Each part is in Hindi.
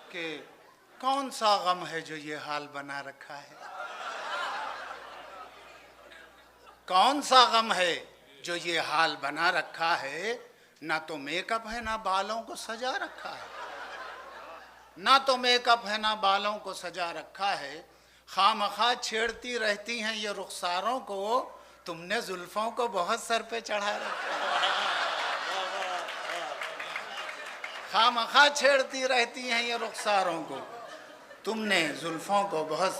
कि कौन सा गम है जो ये हाल बना रखा है, कौन सा गम है जो ये हाल बना रखा है। ना तो मेकअप है ना बालों को सजा रखा है, ना तो मेकअप है ना बालों को सजा रखा है। खामखा छेड़ती रहती हैं ये रुखसारों को, तुमने जुल्फों को बहुत सर पे चढ़ा रखा है। खामखा छेड़ती रहती हैं ये रुखसारों को, तुमने जुल्फों को बहुत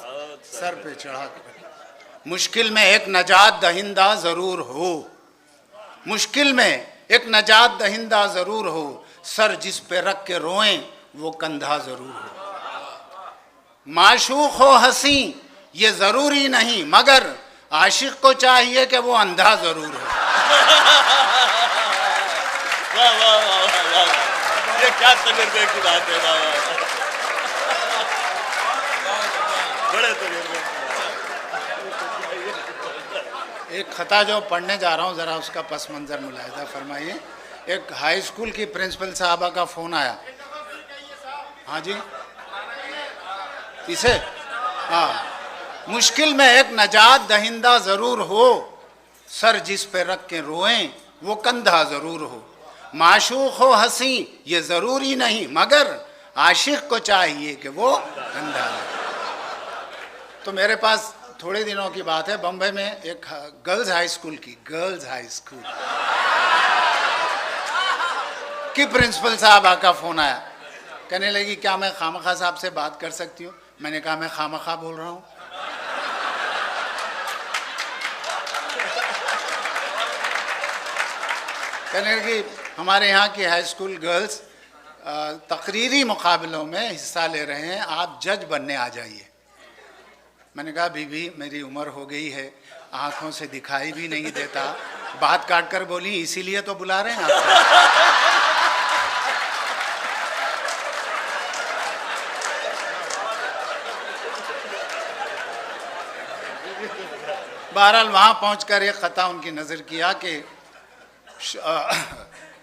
सर पे चढ़ा कर। मुश्किल में एक नजात दहिंदा जरूर हो, मुश्किल में एक नजात दहिंदा जरूर हो, सर जिस पे रख के रोएं वो कंधा जरूर हो। माशूक हो हंसी ये जरूरी नहीं, मगर आशिक को चाहिए कि वो अंधा जरूर हो। वाह वाह वाह वाह वाह, ये क्या तजुर्बे की बात है। बड़े तजुर्बे। एक खता जो पढ़ने जा रहा हूँ, ज़रा उसका पस मंज़र मुलाहिज़ा फरमाइए। एक हाई स्कूल की प्रिंसिपल साहबा का फ़ोन आया। हाँ जी, इसे हाँ, मुश्किल में एक नजात दहिंदा ज़रूर हो, सर जिस पे रख के रोएं वो कंधा ज़रूर हो। माशूक हो हंसी ये ज़रूरी नहीं, मगर आशिक को चाहिए कि वो कंधा हो। तो मेरे पास थोड़े दिनों की बात है, बम्बई में एक गर्ल्स हाई स्कूल की प्रिंसिपल साहबा का फ़ोन आया। कहने लगी क्या मैं खामखा साहब से बात कर सकती हूँ। मैंने कहा मैं खामखा बोल रहा हूँ। कहने लगी हमारे यहाँ की हाई स्कूल गर्ल्स तकरीरी मुकाबलों में हिस्सा ले रहे हैं, आप जज बनने आ जाइए। मैंने कहा बीबी मेरी उम्र हो गई है, आँखों से दिखाई भी नहीं देता। बात काट कर बोली इसीलिए तो बुला रहे हैं आपको। बहरहाल वहाँ पहुँचकर एक ख़ता उनकी नज़र किया कि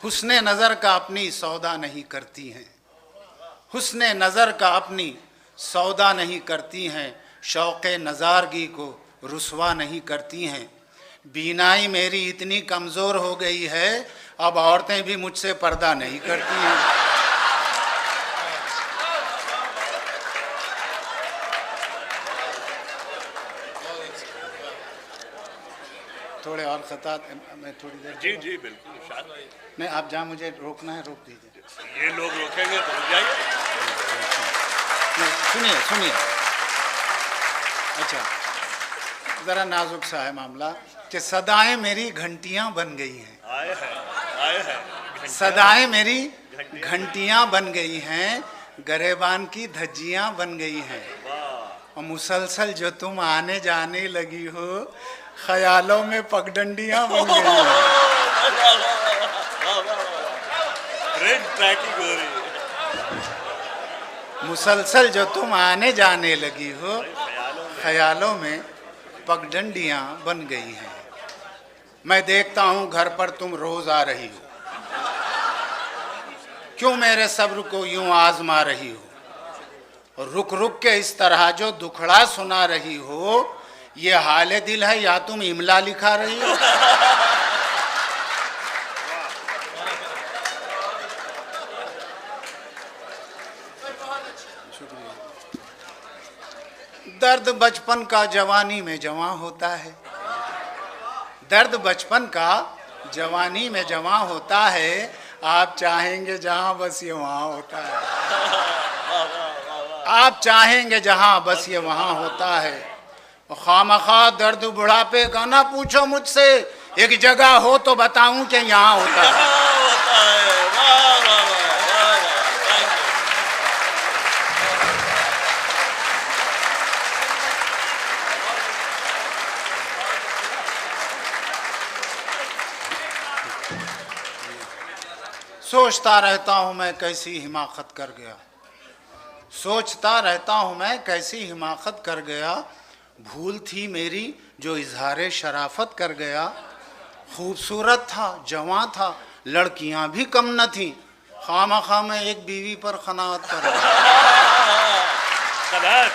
हुस्ने नज़र का अपनी सौदा नहीं करती हैं, हुस्ने नज़र का अपनी सौदा नहीं करती हैं, शौक़े नज़ारगी को रुसवा नहीं करती हैं। बीनाई मेरी इतनी कमज़ोर हो गई है, अब औरतें भी मुझसे पर्दा नहीं करती हैं। थोड़े और खता मैं थोड़ी देर। जी जी बिल्कुल। नहीं आप जहाँ मुझे रोकना है रोक दीजिए। ये लोग रोकेंगे तो रुक जाइए। सुनिए सुनिए, अच्छा ज़रा नाजुक सा है मामला कि सदाएं मेरी घंटियां बन गई हैं। आए हैं सदाएं मेरी घंटियां बन गई हैं, गरेबान की धज्जियां बन गई हैं। और मुसलसल जो तुम आने जाने लगी हो, ख्यालों में पगडंडियां बन गई हैं। ट्रैकिंग हो रही है। मुसलसल जो तुम आने जाने लगी हो, ख्यालों में पगडंडियां बन गई हैं। मैं देखता हूं घर पर तुम रोज आ रही हो, क्यों मेरे सब्र को यूं आजमा रही हो। और रुक रुक के इस तरह जो दुखड़ा सुना रही हो, ये हाले दिल है या तुम इमला लिखा रही हो। दर्द बचपन का जवानी में जवां होता है, दर्द बचपन का जवानी में जवां होता है। आप चाहेंगे जहां बस ये वहां होता है, आप चाहेंगे जहां बस ये वहां होता है। खामखा दर्द बुढ़ापे का ना पूछो मुझसे, एक जगह हो तो बताऊं कि यहाँ होता है। सोचता रहता हूँ मैं कैसी हिमाकत कर गया, सोचता रहता हूँ मैं कैसी हिमाकत कर गया। भूल थी मेरी जो इजहारे शराफत कर गया। खूबसूरत था, जवां था, लड़कियां भी कम न थी, खामखा मैं एक बीवी पर खनात कर गया। कमाल,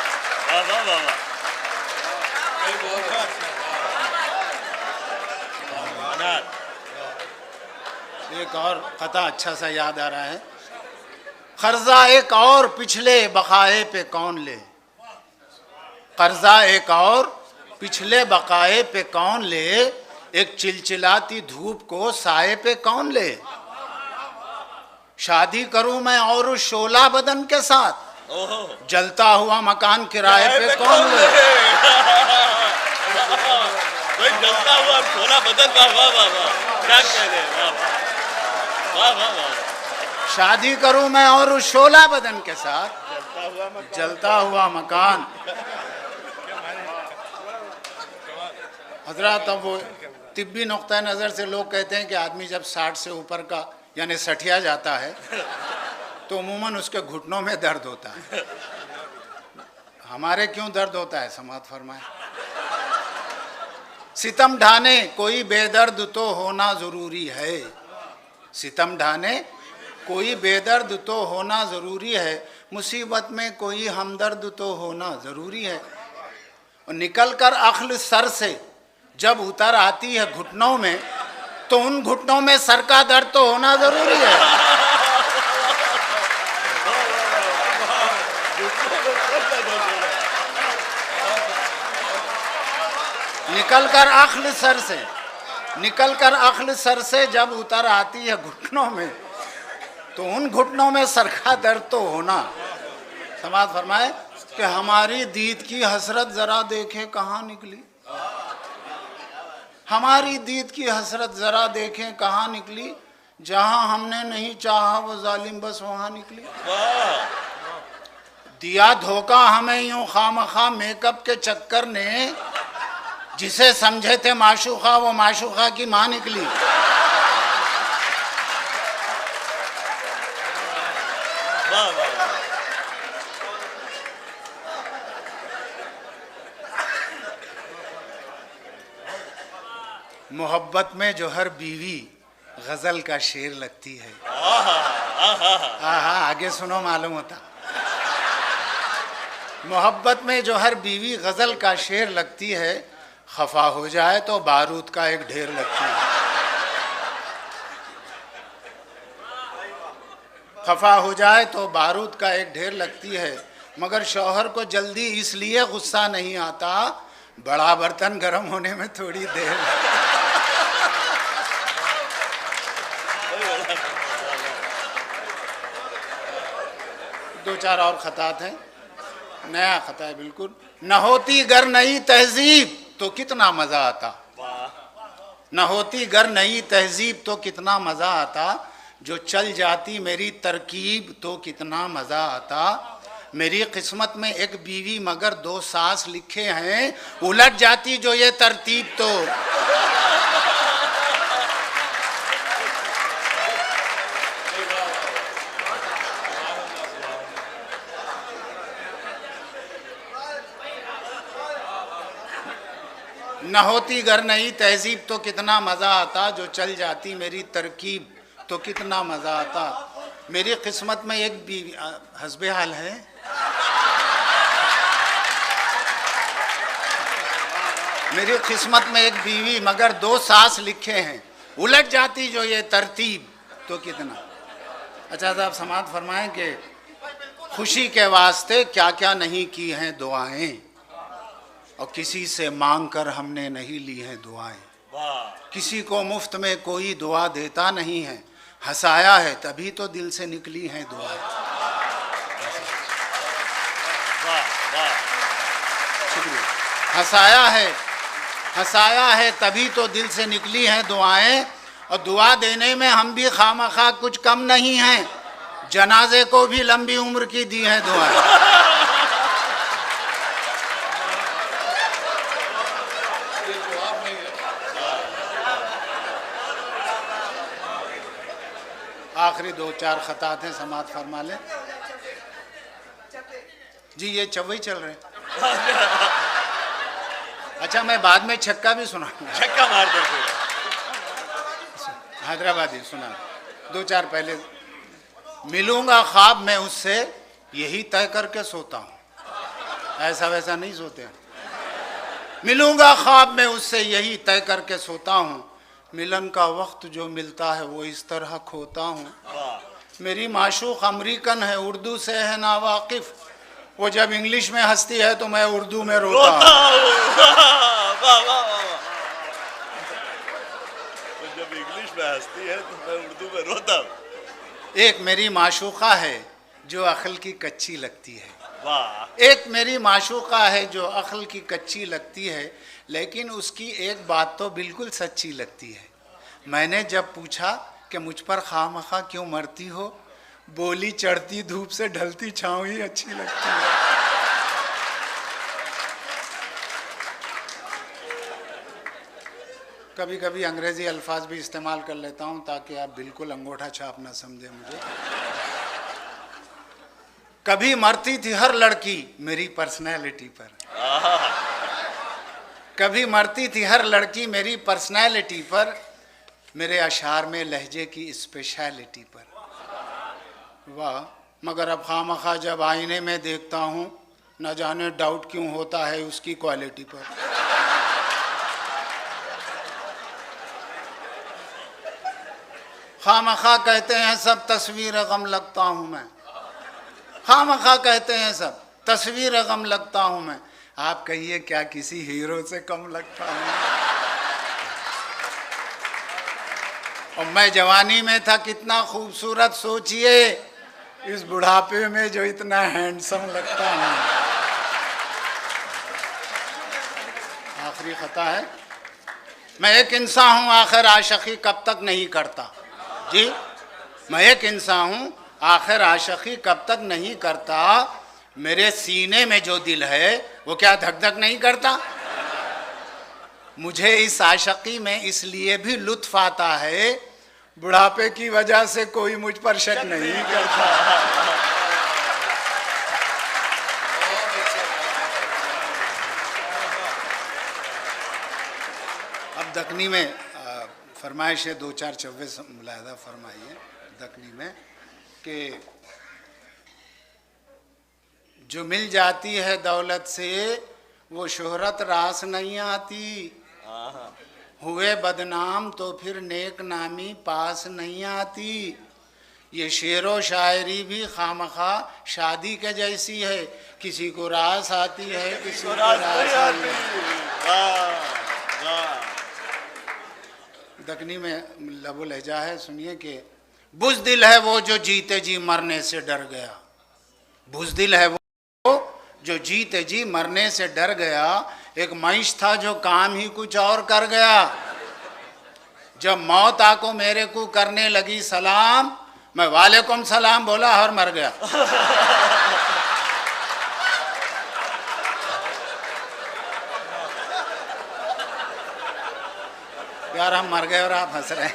वाह वाह वाह वाह। अनार। एक और कथा अच्छा सा याद आ रहा है। कर्जा एक और पिछले बकाए पे कौन ले, कर्जा एक और पिछले बकाए पे कौन ले, एक चिलचिलाती धूप को साए पे कौन ले। शादी करूं मैं और उस शोला बदन के साथ, ओहो, जलता हुआ मकान किराए पे कौन ले। कोई जलता हुआ सोना बदन, वाह वाह वाह वाह, क्या कह रहे हैं, वाह वाह वाह वाह। शादी करूं मैं और उस शोला बदन के साथ, जलता हुआ मकान। हजरत, अब वो तिब्बी नुक्ता नज़र से लोग कहते हैं कि आदमी जब 60 से ऊपर का यानी सठिया जाता है तो अमूमन उसके घुटनों में दर्द होता है। हमारे क्यों दर्द होता है, समात फरमाए। सितम ढाने कोई बेदर्द तो होना ज़रूरी है, सितम ढाने कोई बेदर्द तो होना ज़रूरी है, मुसीबत में कोई हमदर्द तो होना ज़रूरी है। और निकल कर अक्ल सर से जब उतर आती है घुटनों में, तो उन घुटनों में सर का दर्द तो होना ज़रूरी है। निकल कर अक्ल सर से, निकल कर अक्ल सर से जब उतर आती है घुटनों में, तो उन घुटनों में सर का दर्द तो होना। समाज फरमाए कि हमारी दीद की हसरत जरा देखे कहाँ निकली, हमारी दीद की हसरत जरा देखें कहाँ निकली, जहाँ हमने नहीं चाहा वो जालिम बस वहाँ निकली। दिया धोखा हमें यूं खामखा मेकअप के चक्कर ने, जिसे समझे थे माशूका वो माशूका की माँ निकली। मोहब्बत में जो हर बीवी गजल का शेर लगती है। हाँ, आगे सुनो मालूम होता। मोहब्बत में जो हर बीवी गजल का शेर लगती है, खफा हो जाए तो बारूद का एक ढेर लगती है। खफा हो जाए तो बारूद का एक ढेर लगती है, मगर शौहर को जल्दी इसलिए गुस्सा नहीं आता, बड़ा बर्तन गर्म होने में थोड़ी देर। दो चार और खतात हैं, नया खता है बिल्कुल। न होती गर नई तहजीब तो कितना मजा आता, न होती गर नई तहजीब तो कितना मजा आता, जो चल जाती मेरी तरकीब तो कितना मजा आता। मेरी किस्मत में एक बीवी मगर 2 सास लिखे हैं, उलट जाती जो ये तरतीब तो। न होती गर नई तहजीब तो कितना मज़ा आता, जो चल जाती मेरी तरकीब तो कितना मज़ा आता। मेरी किस्मत में एक बीवी, हस्बे हाल है, मेरी किस्मत में एक बीवी मगर 2 सास लिखे हैं, उलट जाती जो ये तरतीब तो कितना। अच्छा साहब, समात फरमाएं कि खुशी के वास्ते क्या क्या नहीं की हैं दुआएं, और किसी से मांग कर हमने नहीं ली हैं दुआएं। किसी को मुफ्त में कोई दुआ देता नहीं है, हंसाया है तभी तो दिल से निकली हैं दुआएं। शुक्रिया। हंसाया है तभी तो दिल से निकली हैं दुआएं, और दुआ देने में हम भी खामखा कुछ कम नहीं हैं, जनाजे को भी लंबी उम्र की दी हैं दुआएं। आखिरी 2-4 खतात हैं, समात फरमा लें जी। ये चवई चल रहे हैं। अच्छा, मैं बाद में छक्का भी सुनाऊंगा, छक्का मार दो। हैदराबादी सुना 2-4 पहले। मिलूंगा ख्वाब में उससे यही तय करके सोता हूँ, ऐसा वैसा नहीं सोते हैं। मिलूंगा ख्वाब में उससे यही तय करके सोता हूँ, मिलन का वक्त जो मिलता है वो इस तरह खोता हूँ। मेरी माशूक अमरीकन है, उर्दू से है नावाकिफ, वो जब इंग्लिश में हंसती है तो मैं उर्दू में रोता हूँ। वो जब इंग्लिश में हंसती है तो मैं उर्दू में रोता हूँ। एक मेरी माशूका है जो अक्ल की कच्ची लगती है। वाह। एक मेरी माशूका है जो अक्ल की कच्ची लगती है, लेकिन उसकी एक बात तो बिल्कुल सच्ची लगती है। मैंने जब पूछा कि मुझ पर खामखा क्यों मरती हो, बोली चढ़ती धूप से ढलती छाँव ही अच्छी लगती है। कभी कभी अंग्रेजी अल्फाज भी इस्तेमाल कर लेता हूँ ताकि आप बिल्कुल अंगूठा छाप ना समझे मुझे। कभी मरती थी हर लड़की मेरी पर्सनैलिटी पर, कभी मरती थी हर लड़की मेरी पर्सनैलिटी पर, मेरे अशार में लहजे की स्पेशलिटी पर। वाह, मगर अब खामखा जब आईने में देखता हूँ न जाने डाउट क्यों होता है उसकी क्वालिटी पर। खामखा कहते हैं सब तस्वीर गम लगता हूँ मैं, खामखा कहते हैं सब तस्वीर गम लगता हूँ मैं। आप कहिए क्या किसी हीरो से कम लगता हूँ? और मैं जवानी में था कितना खूबसूरत, सोचिए इस बुढ़ापे में जो इतना हैंडसम लगता हूँ। आखिरी खता है, मैं एक इंसान हूँ आखिर आशिकी कब तक नहीं करता। जी, मैं एक इंसान हूँ आखिर आशिकी कब तक नहीं करता, मेरे सीने में जो दिल है वो क्या धक धक नहीं करता। मुझे इस आशिकी में इसलिए भी लुत्फ आता है, बुढ़ापे की वजह से कोई मुझ पर शक नहीं करता। अब दकनी में फरमाइश है, दो चार चव्वे मुलाहदा फरमाइए दकनी में कि जो मिल जाती है दौलत से वो शोहरत रास नहीं आती, हुए बदनाम तो फिर नेक नामी पास नहीं आती। ये शेरो शायरी भी खामखा शादी के जैसी है, किसी को रास आती है किसी को रास नहीं आती। दकनी में लबो लहजा है, सुनिए कि बुज़दिल है वो जो जीते जी मरने से डर गया, बुज़दिल है वो जो जीते जी मरने से डर गया। एक मईश था जो काम ही कुछ और कर गया, जब मौत आको मेरे को करने लगी सलाम, मैं वालेकुम सलाम बोला और मर गया। यार हम मर गए और आप हंस रहे हैं।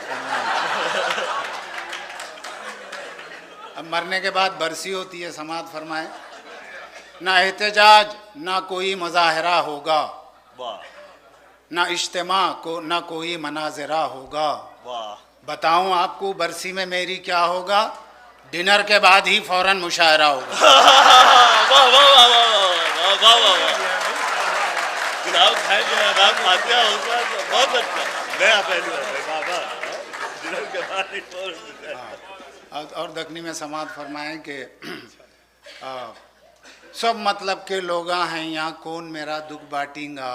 अब मरने के बाद बरसी होती है, समात फरमाए, ना एहतजाज ना कोई मुजाहरा होगा, ना इज्तिमा को ना कोई मनाजरा होगा। बताऊं आपको बरसी में मेरी क्या होगा? डिनर के बाद ही फौरन मुशायरा होगा। बहुत अच्छा, नया पहलू है। डिनर के बाद ही फौरन। और दकनी में समात फरमाएं कि सब मतलब के लोग हैं यहाँ, कौन मेरा दुख बांटेगा।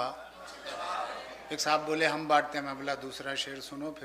एक साहब बोले हम बांटते हैं, मैं बोला दूसरा शेर सुनो फिर।